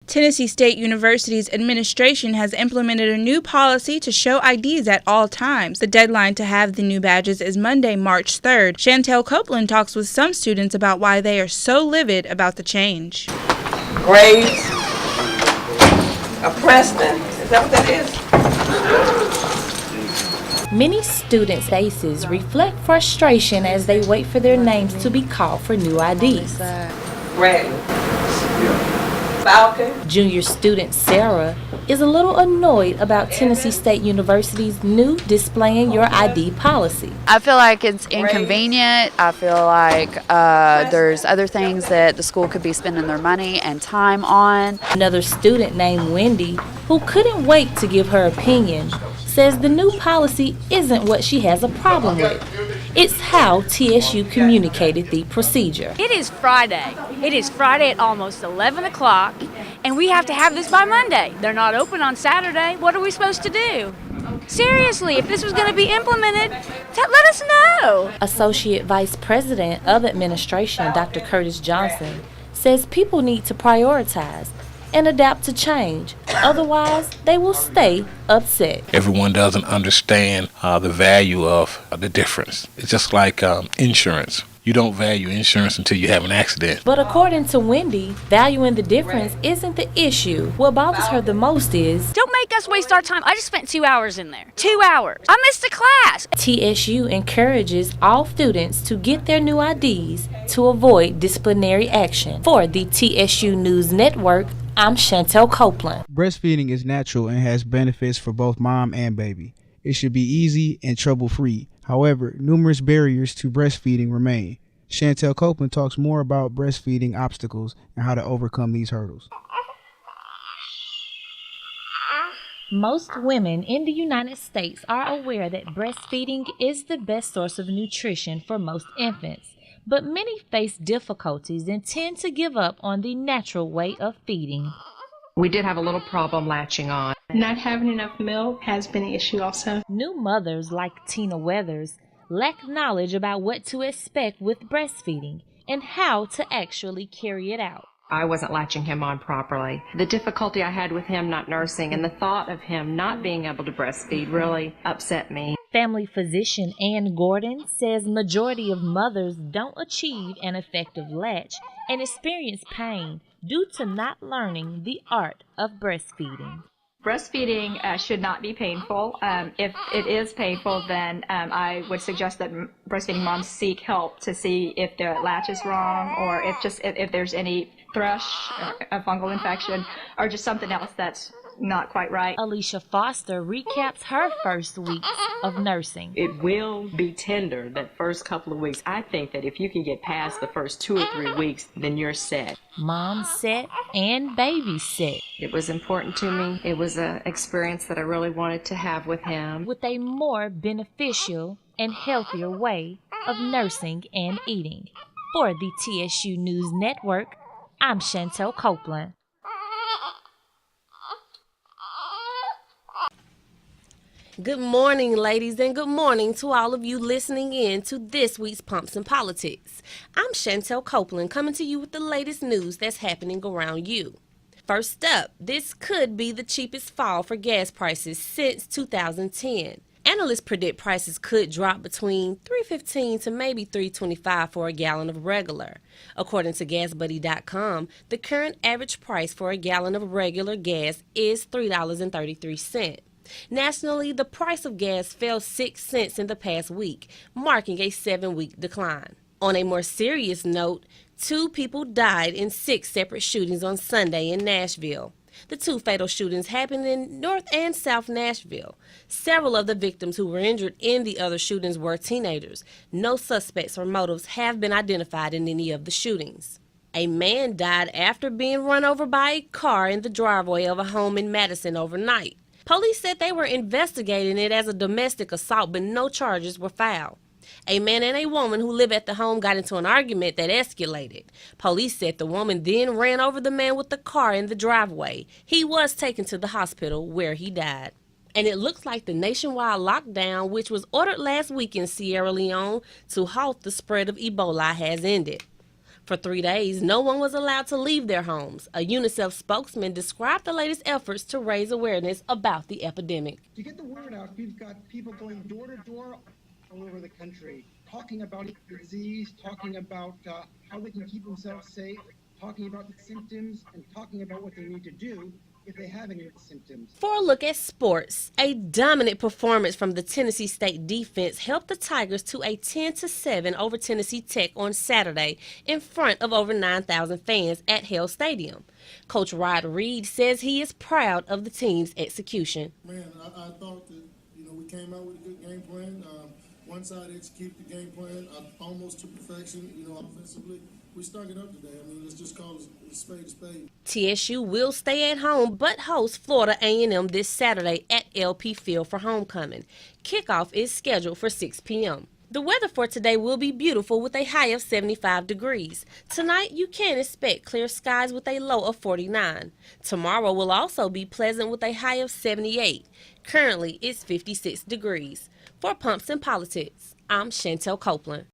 Tennessee State University's administration has implemented a new policy to show IDs at all times. The deadline to have the new badges is Monday, March 3rd. Chantell Copeland talks with some students about why they are so livid about the change. Graves, a Preston, is that what that is? Many students' faces reflect frustration as they wait for their names to be called for new IDs. Bradley. Falcon. Junior student Sarah is a little annoyed about Tennessee State University's new displaying your ID policy. I feel like it's inconvenient. I feel like there's other things that the school could be spending their money and time on. Another student named Wendy, who couldn't wait to give her opinion, says the new policy isn't what she has a problem with. It's how TSU communicated the procedure. It is Friday. It is Friday at almost 11 o'clock, and we have to have this by Monday. They're not open on Saturday. What are we supposed to do? Seriously, if this was going to be implemented, let us know. Associate Vice President of Administration, Dr. Curtis Johnson, says people need to prioritize and adapt to change. Otherwise, they will stay upset. Everyone doesn't understand the value of the difference. It's just like insurance. You don't value insurance until you have an accident. But according to Wendy, valuing the difference isn't the issue. What bothers her the most is, don't make us waste our time. I just spent 2 hours in there. 2 hours. I missed a class. TSU encourages all students to get their new IDs to avoid disciplinary action. For the TSU News Network, I'm Chantell Copeland. Breastfeeding is natural and has benefits for both mom and baby. It should be easy and trouble-free. However, numerous barriers to breastfeeding remain. Chantell Copeland talks more about breastfeeding obstacles and how to overcome these hurdles. Most women in the United States are aware that breastfeeding is the best source of nutrition for most infants. But many face difficulties and tend to give up on the natural way of feeding. We did have a little problem latching on. Not having enough milk has been an issue also. New mothers like Tina Weathers lack knowledge about what to expect with breastfeeding and how to actually carry it out. I wasn't latching him on properly. The difficulty I had with him not nursing and the thought of him not being able to breastfeed really upset me. Family physician Ann Gordon says majority of mothers don't achieve an effective latch and experience pain due to not learning the art of breastfeeding. Breastfeeding should not be painful. If it is painful, then I would suggest that breastfeeding moms seek help to see if their latch is wrong, or if there's any thrush, a fungal infection, or just something else that's not quite right. Alicia Foster recaps her first weeks of nursing. It will be tender that first couple of weeks. I think that if you can get past the first 2 or 3 weeks, then you're set. Mom set and baby set. It was important to me. It was an experience that I really wanted to have with him. With a more beneficial and healthier way of nursing and eating. For the TSU News Network, I'm Chantell Copeland. Good morning, ladies, and good morning to all of you listening in to this week's Pumps and Politics. I'm Chantell Copeland, coming to you with the latest news that's happening around you. First up, this could be the cheapest fall for gas prices since 2010. Analysts predict prices could drop between $3.15 to maybe $3.25 for a gallon of regular. According to GasBuddy.com, the current average price for a gallon of regular gas is $3.33. Nationally, the price of gas fell 6 cents in the past week, marking a 7-week decline. On a more serious note, 2 people died in 6 separate shootings on Sunday in Nashville. The 2 fatal shootings happened in North and South Nashville. Several of the victims who were injured in the other shootings were teenagers. No suspects or motives have been identified in any of the shootings. A man died after being run over by a car in the driveway of a home in Madison overnight. Police said they were investigating it as a domestic assault, but no charges were filed. A man and a woman who live at the home got into an argument that escalated. Police said the woman then ran over the man with the car in the driveway. He was taken to the hospital where he died. And it looks like the nationwide lockdown, which was ordered last week in Sierra Leone to halt the spread of Ebola, has ended. For 3 days, no one was allowed to leave their homes. A UNICEF spokesman described the latest efforts to raise awareness about the epidemic. To get the word out, we've got people going door to door all over the country, talking about the disease, talking about how they can keep themselves safe, talking about the symptoms, and talking about what they need to do if they have any of the symptoms. For a look at sports, a dominant performance from the Tennessee State defense helped the Tigers to a 10-7 over Tennessee Tech on Saturday in front of over 9,000 fans at Hale Stadium. Coach Rod Reed says he is proud of the team's execution. Man, I thought that we came out with a good game plan. One side executed the game plan almost to perfection. Offensively, we stuck it up today. Let's just call it a spade a spade. TSU will stay at home but host Florida A&M this Saturday at LP Field for homecoming. Kickoff is scheduled for 6 p.m. The weather for today will be beautiful with a high of 75 degrees. Tonight, you can expect clear skies with a low of 49. Tomorrow will also be pleasant with a high of 78. Currently, it's 56 degrees. For Pumps and Politics, I'm Chantell Copeland.